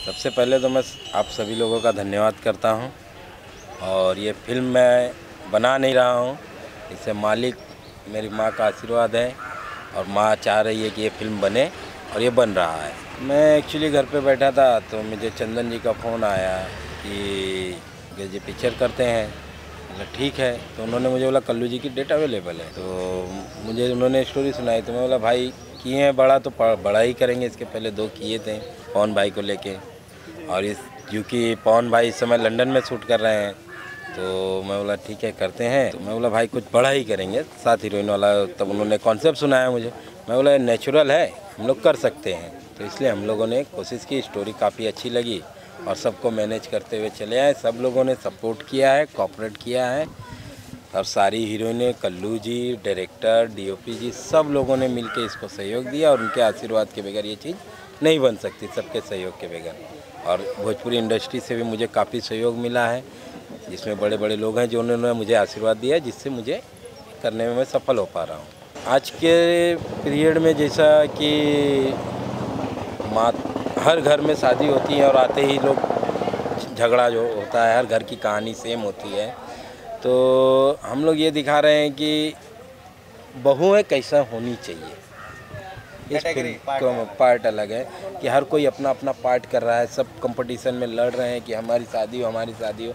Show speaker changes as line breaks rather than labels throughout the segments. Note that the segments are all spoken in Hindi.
सबसे पहले तो मैं आप सभी लोगों का धन्यवाद करता हूं और ये फिल्म मैं बना नहीं रहा हूं, इससे मालिक मेरी माँ का आशीर्वाद है और माँ चाह रही है कि ये फिल्म बने और ये बन रहा है। मैं एक्चुअली घर पे बैठा था तो मुझे चंदन जी का फ़ोन आया कि जी पिक्चर करते हैं। मतलब ठीक है, तो उन्होंने मुझे बोला कल्लू जी की डेट अवेलेबल है, तो मुझे उन्होंने स्टोरी सुनाई तो मैं बोला भाई किए हैं बड़ा तो बड़ा ही करेंगे। इसके पहले 2 किए थे पवन भाई को लेके, और इस क्योंकि पवन भाई इस समय लंदन में शूट कर रहे हैं तो मैं बोला ठीक है करते हैं। तो मैं बोला भाई कुछ बड़ा ही करेंगे, 7 हीरोइन वाला। तब उन्होंने कॉन्सेप्ट सुनाया मुझे, मैं बोला नेचुरल है, हम लोग कर सकते हैं। तो इसलिए हम लोगों ने कोशिश की, स्टोरी काफ़ी अच्छी लगी और सबको मैनेज करते हुए चले आए। सब लोगों ने सपोर्ट किया है, कोऑपरेट किया है और सारी हीरोइनें, कल्लू जी, डायरेक्टर, डीओपी जी, सब लोगों ने मिलके इसको सहयोग दिया और उनके आशीर्वाद के बगैर ये चीज़ नहीं बन सकती, सबके सहयोग के बगैर। और भोजपुरी इंडस्ट्री से भी मुझे काफ़ी सहयोग मिला है, जिसमें बड़े बड़े लोग हैं जो उन्होंने मुझे आशीर्वाद दिया, जिससे मुझे करने में मैं सफल हो पा रहा हूँ। आज के पीरियड में जैसा कि हर घर में शादी होती है और आते ही लोग झगड़ा जो होता है, हर घर की कहानी सेम होती है, तो हम लोग ये दिखा रहे हैं कि बहुएं कैसा होनी चाहिए। इस फिल्म का पार्ट अलग है कि हर कोई अपना अपना पार्ट कर रहा है, सब कंपटीशन में लड़ रहे हैं कि हमारी शादी हो, हमारी शादी हो।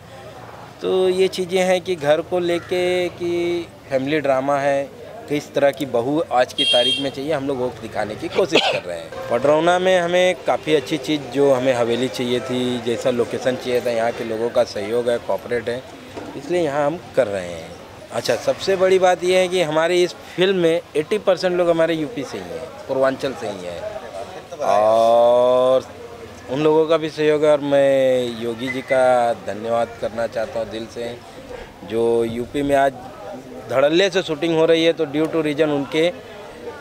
तो ये चीज़ें हैं कि घर को लेके कि फैमिली ड्रामा है, किस तरह की बहू आज की तारीख में चाहिए, हम लोग वो दिखाने की कोशिश कर रहे हैं। पडरौना में हमें काफ़ी अच्छी चीज़, जो हमें हवेली चाहिए थी, जैसा लोकेशन चाहिए था, यहाँ के लोगों का सहयोग है, कोऑपरेट है, इसलिए यहाँ हम कर रहे हैं। अच्छा, सबसे बड़ी बात यह है कि हमारी इस फिल्म में 80% लोग हमारे यूपी से ही हैं, पूर्वांचल से ही हैं और उन लोगों का भी सहयोग है। और मैं योगी जी का धन्यवाद करना चाहता हूँ दिल से, जो यूपी में आज धड़ल्ले से शूटिंग हो रही है, तो ड्यू टू रीजन उनके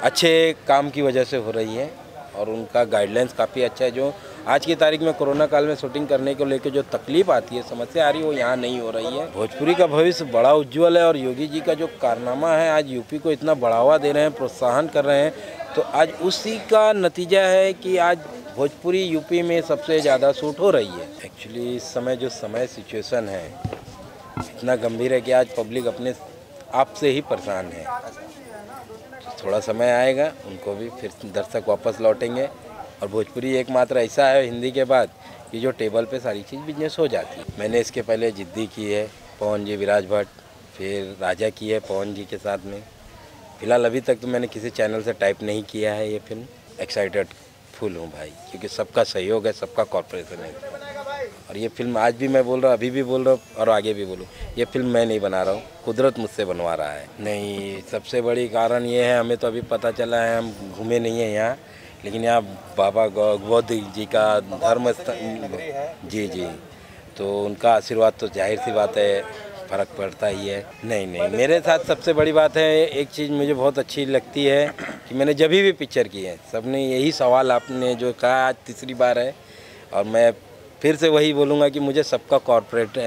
अच्छे काम की वजह से हो रही है और उनका गाइडलाइंस काफ़ी अच्छा है। जो आज की तारीख में कोरोना काल में शूटिंग करने को लेकर जो तकलीफ आती है, समस्या आ रही है, वो यहाँ नहीं हो रही है। भोजपुरी का भविष्य बड़ा उज्जवल है और योगी जी का जो कारनामा है, आज यूपी को इतना बढ़ावा दे रहे हैं, प्रोत्साहन कर रहे हैं, तो आज उसी का नतीजा है कि आज भोजपुरी यूपी में सबसे ज़्यादा शूट हो रही है। एक्चुअली इस समय जो सिचुएशन है इतना गंभीर है कि आज पब्लिक अपने आप से ही परेशान है। थोड़ा समय आएगा, उनको भी फिर दर्शक वापस लौटेंगे और भोजपुरी एकमात्र ऐसा है हिंदी के बाद कि जो टेबल पे सारी चीज़ बिजनेस हो जाती है। मैंने इसके पहले जिद्दी की है, पवन जी, विराज भट्ट, फिर राजा की है पवन जी के साथ में। फिलहाल अभी तक तो मैंने किसी चैनल से टाइप नहीं किया है ये फिल्म। एक्साइटेड फुल हूँ भाई, क्योंकि सबका सहयोग है, सबका कॉर्पोरेशन है। और ये फिल्म आज भी मैं बोल रहा हूँ, अभी भी बोल रहा हूँ और आगे भी बोलूँ, ये फिल्म मैं नहीं बना रहा हूँ, कुदरत मुझसे बनवा रहा है। नहीं, सबसे बड़ी कारण ये है, हमें तो अभी पता चला है, हम घूमे नहीं हैं यहाँ, लेकिन यहाँ बाबा गौतम जी का धर्म जी, तो उनका आशीर्वाद तो जाहिर सी बात है फ़र्क पड़ता ही है। नहीं, मेरे साथ सबसे बड़ी बात है, एक चीज़ मुझे बहुत अच्छी लगती है कि मैंने जब भी पिक्चर की है, सबने यही सवाल आपने जो कहा, आज तीसरी बार है और मैं फिर से वही बोलूँगा कि मुझे सबका कॉर्पोरेट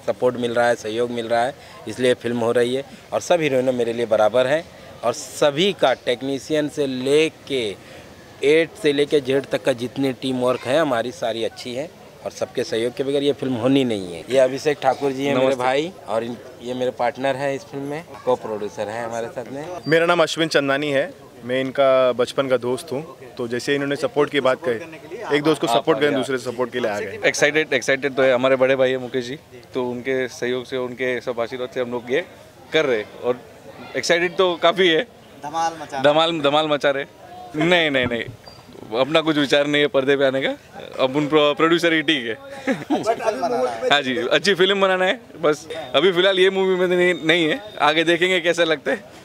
सपोर्ट मिल रहा है, सहयोग मिल रहा है, इसलिए फिल्म हो रही है। और सब हीरोइनें मेरे लिए बराबर हैं और सभी का टेक्नीशियन से लेके A से लेके Z तक का जितनी टीम वर्क है हमारी, सारी अच्छी है और सबके सहयोग के बगैर ये फिल्म होनी नहीं है। ये अभिषेक ठाकुर जी हैं मेरे भाई और ये मेरे पार्टनर हैं इस फिल्म में, को प्रोड्यूसर हैं हमारे साथ में।
मेरा नाम अश्विन चंदानी है, मैं इनका बचपन का दोस्त हूँ। तो जैसे इन्होंने सपोर्ट की बात कही, एक दोस्त को सपोर्ट करें, दूसरे सपोर्ट के लिए आ गए।
एक्साइटेड तो है, हमारे बड़े भाई है मुकेश जी, तो उनके सहयोग से, उनके सब आशीर्वाद से हम लोग ये कर रहे और एक्साइटेड तो काफ़ी है, धमाल मचा रहे। नहीं, अपना कुछ विचार नहीं है पर्दे पे आने का, अब उन प्रोड्यूसर ही ठीक है। हाँ जी, अच्छी फिल्म बनाना है बस। अभी फिलहाल ये मूवी में नहीं है, आगे देखेंगे कैसा लगता है।